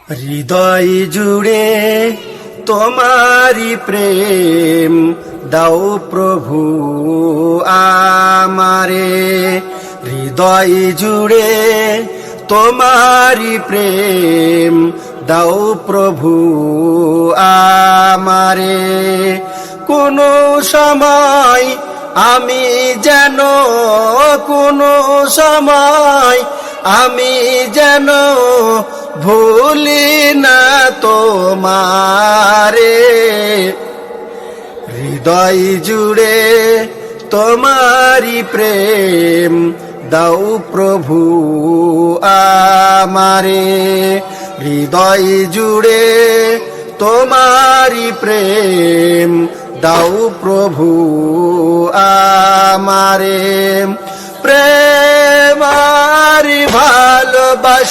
হৃদয় জুড়ে তোমারি প্রেম দাও প্রভু আমারে। হৃদয় জুড়ে তোমারি প্রেম দাও প্রভু আমারে। কোনো সময় আমি যেন আমি যেন ভুলি না তোমারে। হৃদয় জুড়ে তোমারি প্রেম দাও প্রভু আমারে। হৃদয় জুড়ে তোমারি প্রেম দাও প্রভু আমারে। প্রেম আর ভালোবাসা